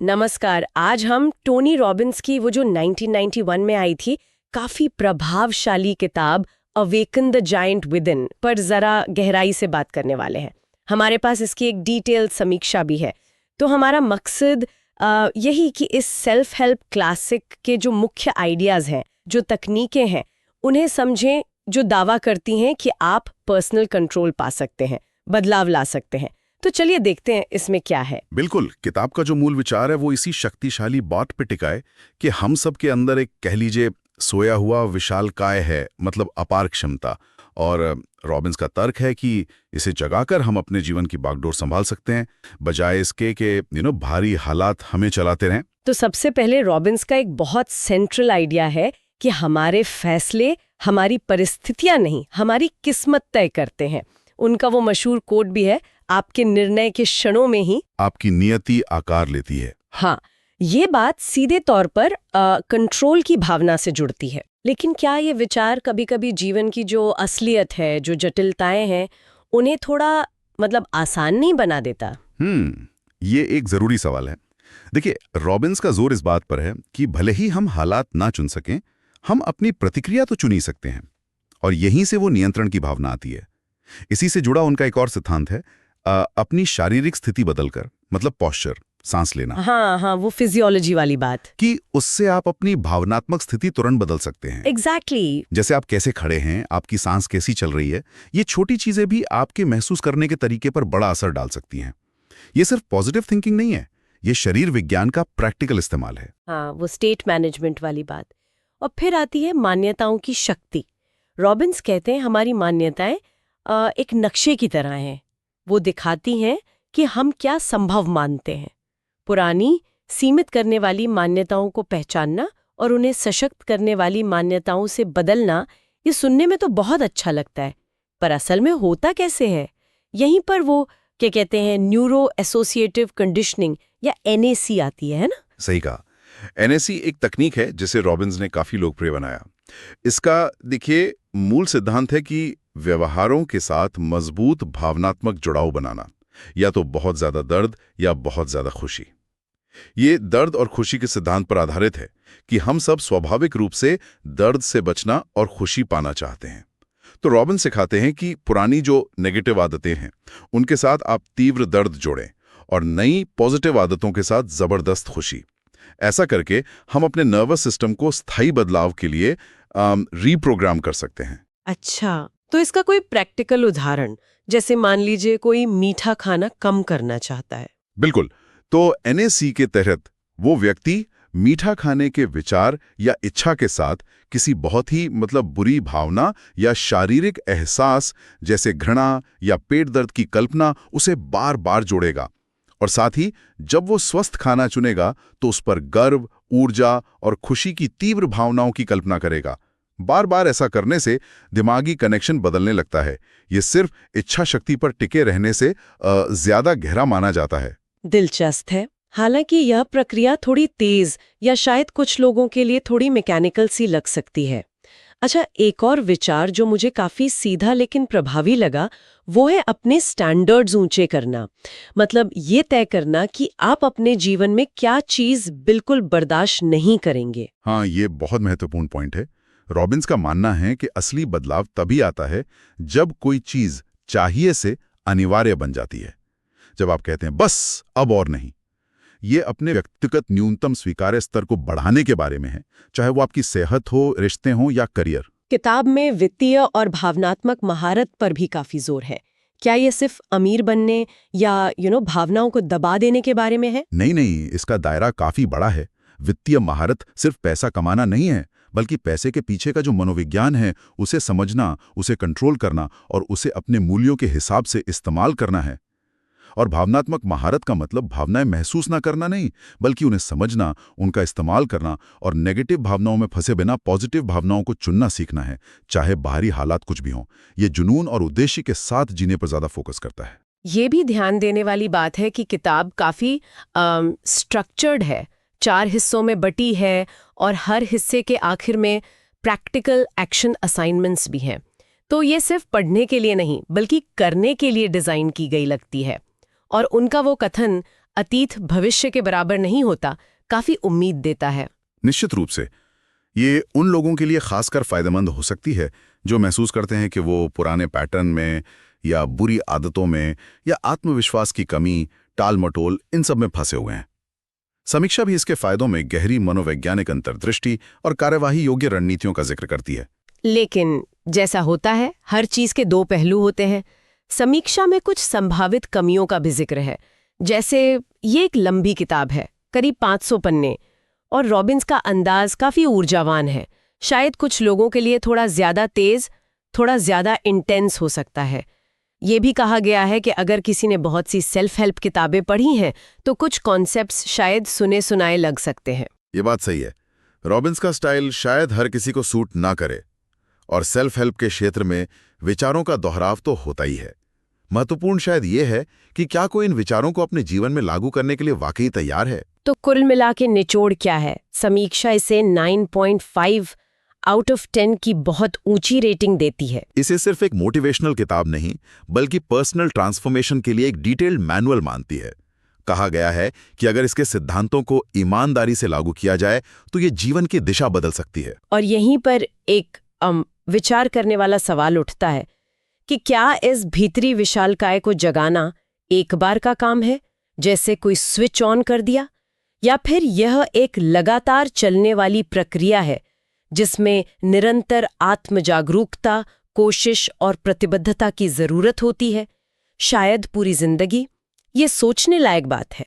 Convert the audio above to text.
नमस्कार। आज हम टोनी रॉबिन्स की वो जो 1991 में आई थी काफी प्रभावशाली किताब अवेकन द जायंट विदिन पर जरा गहराई से बात करने वाले हैं। हमारे पास इसकी एक डिटेल्ड समीक्षा भी है। तो हमारा मकसद यही कि इस सेल्फ हेल्प क्लासिक के जो मुख्य आइडियाज हैं, जो तकनीकें हैं, उन्हें समझें, जो दावा करती हैं कि आप पर्सनल कंट्रोल पा सकते हैं, बदलाव ला सकते हैं। तो चलिए देखते हैं इसमें क्या है। बिल्कुल, किताब का जो मूल विचार है वो इसी शक्तिशाली बात पे टिका है कि हम सब के अंदर एक कह लीजिए सोया हुआ विशालकाय है, मतलब अपार क्षमता। और रॉबिन्स का तर्क है कि इसे जगाकर हम अपने जीवन की बागडोर संभाल सकते हैं, बजाय इसके कि भारी हालात हमें चलाते रहें। तो सबसे पहले रॉबिन्स का एक बहुत सेंट्रल आइडिया है कि हमारे फैसले हमारी परिस्थितियां नहीं, हमारी किस्मत तय करते हैं। उनका वो मशहूर कोट भी है, आपके निर्णय के क्षणों में ही आपकी नियति आकार लेती है। हाँ, ये बात सीधे तौर पर कंट्रोल की भावना से जुड़ती है। लेकिन क्या ये विचार कभी-कभी जीवन की जो असलियत है, जो जटिलताएं हैं, उन्हें थोड़ा आसान नहीं बना देता? ये एक जरूरी सवाल है। देखिए, रॉबिन्स का जोर इस बात पर है कि भले ही हम हालात ना चुन सकें, हम अपनी प्रतिक्रिया तो चुन ही सकते हैं। और यहीं से वो नियंत्रण की भावना आती है। इसी से जुड़ा उनका एक और सिद्धांत है, अपनी शारीरिक स्थिति बदलकर, मतलब पॉस्चर, सांस लेना। हाँ, वो फिजियोलॉजी वाली बात कि उससे आप अपनी भावनात्मक स्थिति तुरंत बदल सकते हैं। एग्जैक्टली। जैसे आप कैसे खड़े हैं, आपकी सांस कैसी चल रही है, ये छोटी चीजें भी आपके महसूस करने के तरीके पर बड़ा असर डाल सकती हैं। ये सिर्फ पॉजिटिव थिंकिंग नहीं है, ये शरीर विज्ञान का प्रैक्टिकल इस्तेमाल है। हाँ, वो स्टेट मैनेजमेंट वाली बात। और फिर आती है मान्यताओं की शक्ति। रॉबिन्स कहते हैं हमारी मान्यताएं एक नक्शे की तरह हैं। वो दिखाती हैं कि हम क्या संभव मानते हैं। पुरानी सीमित करने वाली मान्यताओं को पहचानना और उन्हें सशक्त करने वाली मान्यताओं से बदलना, ये सुनने में तो बहुत अच्छा लगता है, पर असल में होता कैसे है? यहीं पर वो क्या कहते हैं, न्यूरो एसोसिएटिव कंडीशनिंग या एनएसी आती है ना? सही कहा। एनएसी एक तकनीक है जिसे रॉबिन्स ने काफी लोकप्रिय बनाया। इसका देखिए मूल सिद्धांत है कि व्यवहारों के साथ मजबूत भावनात्मक जुड़ाव बनाना, या तो बहुत ज्यादा दर्द या बहुत ज्यादा खुशी। ये दर्द और खुशी के सिद्धांत पर आधारित है कि हम सब स्वाभाविक रूप से दर्द से बचना और खुशी पाना चाहते हैं। तो रॉबिन्स सिखाते हैं कि पुरानी जो नेगेटिव आदतें हैं उनके साथ आप तीव्र दर्द जोड़ें और नई पॉजिटिव आदतों के साथ जबरदस्त खुशी। ऐसा करके हम अपने नर्वस सिस्टम को स्थायी बदलाव के लिए रीप्रोग्राम कर सकते हैं। अच्छा, तो इसका कोई प्रैक्टिकल उदाहरण, जैसे मान लीजिए कोई मीठा खाना कम करना चाहता है। बिल्कुल। तो एनएसी के तहत वो व्यक्ति मीठा खाने के विचार या इच्छा के साथ किसी बहुत ही बुरी भावना या शारीरिक एहसास जैसे घृणा या पेट दर्द की कल्पना उसे बार बार जोड़ेगा। और साथ ही जब वो स्वस्थ खाना चुनेगा तो उस पर गर्व, ऊर्जा और खुशी की तीव्र भावनाओं की कल्पना करेगा। बार बार ऐसा करने से दिमागी कनेक्शन बदलने लगता है। ये सिर्फ इच्छा शक्ति पर टिके रहने से ज्यादा गहरा माना जाता है। दिलचस्प है। हालांकि यह प्रक्रिया थोड़ी तेज या शायद कुछ लोगों के लिए थोड़ी मैकेनिकल सी लग सकती है। अच्छा, एक और विचार जो मुझे काफी सीधा लेकिन प्रभावी लगा, वो है अपने स्टैंडर्ड्स ऊंचे करना। ये तय करना कि आप अपने जीवन में क्या चीज बिल्कुल बर्दाश्त नहीं करेंगे। हाँ, ये बहुत महत्वपूर्ण पॉइंट है। रॉबिन्स का मानना है कि असली बदलाव तभी आता है जब कोई चीज चाहिए से अनिवार्य बन जाती है। जब आप कहते हैं बस अब और नहीं। ये अपने व्यक्तिगत न्यूनतम स्वीकार्य स्तर को बढ़ाने के बारे में है, चाहे वो आपकी सेहत हो, रिश्ते हों या करियर। किताब में वित्तीय और भावनात्मक महारत पर भी काफी जोर है। क्या ये सिर्फ अमीर बनने या भावनाओं को दबा देने के बारे में है? नहीं, इसका दायरा काफी बड़ा है। वित्तीय महारत सिर्फ पैसा कमाना नहीं है, बल्कि पैसे के पीछे का जो मनोविज्ञान है उसे समझना, उसे कंट्रोल करना और उसे अपने मूल्यों के हिसाब से इस्तेमाल करना है। और भावनात्मक महारत का मतलब भावनाएं महसूस ना करना नहीं, बल्कि उन्हें समझना, उनका इस्तेमाल करना और नेगेटिव भावनाओं में फंसे बिना पॉजिटिव भावनाओं को चुनना सीखना है, चाहे बाहरी हालात कुछ भी हों। ये जुनून और उद्देश्य के साथ जीने पर ज्यादा फोकस करता है। ये भी ध्यान देने वाली बात है कि किताब काफी स्ट्रक्चर्ड है, 4 हिस्सों में बटी है और हर हिस्से के आखिर में प्रैक्टिकल एक्शन असाइनमेंट्स भी हैं। तो ये सिर्फ पढ़ने के लिए नहीं, बल्कि करने के लिए डिजाइन की गई लगती है। और उनका वो कथन अतीत भविष्य के बराबर नहीं होता, काफी उम्मीद देता है। निश्चित रूप से ये उन लोगों के लिए खासकर फायदेमंद हो सकती है जो महसूस करते हैं कि वो पुराने पैटर्न में या बुरी आदतों में या आत्मविश्वास की कमी, टाल-मटोल इन सब में फंसे हुए हैं। समीक्षा भी इसके फायदों में गहरी मनोवैज्ञानिक अंतर्दृष्टि और कार्यवाही योग्य रणनीतियों का जिक्र करती है। लेकिन जैसा होता है, हर चीज के दो पहलू होते हैं। समीक्षा में कुछ संभावित कमियों का भी जिक्र है। जैसे ये एक लंबी किताब है, करीब 500 पन्ने, और रॉबिन्स का अंदाज काफी ऊर्जावान है। शायद कुछ लोगों के लिए थोड़ा ज्यादा तेज, थोड़ा ज्यादा इंटेंस हो सकता है। ये भी कहा गया है कि अगर किसी ने बहुत सी सेल्फ हेल्प किताबें पढ़ी हैं तो कुछ कॉन्सेप्ट्स शायद सुने सुनाए लग सकते हैं। ये बात सही है। रॉबिन्स का स्टाइल शायद हर किसी को सूट ना करे, और सेल्फ हेल्प के क्षेत्र में विचारों का दोहराव तो होता ही है। महत्वपूर्ण शायद ये है कि क्या कोई इन विचारों को अपने जीवन में लागू करने के लिए वाकई तैयार है। तो कुल मिला के निचोड़ क्या है? समीक्षा इसे 9.5 आउट ऑफ 10 की बहुत ऊंची रेटिंग देती है। इसे सिर्फ एक मोटिवेशनल किताब नहीं, बल्कि पर्सनल ट्रांसफॉर्मेशन के लिए एक डिटेल्ड मैनुअल मानती है। कहा गया है कि अगर इसके सिद्धांतों को ईमानदारी से लागू किया जाए तो ये जीवन की दिशा बदल सकती है। और यहीं पर एक विचार करने वाला सवाल उठता है कि क्या इस भीतरी विशालकाय को जगाना एक बार का काम है, जैसे कोई स्विच ऑन कर दिया, या फिर यह एक लगातार चलने वाली प्रक्रिया है जिसमें निरंतर आत्मजागरूकता, कोशिश और प्रतिबद्धता की जरूरत होती है, शायद पूरी जिंदगी? ये सोचने लायक बात है।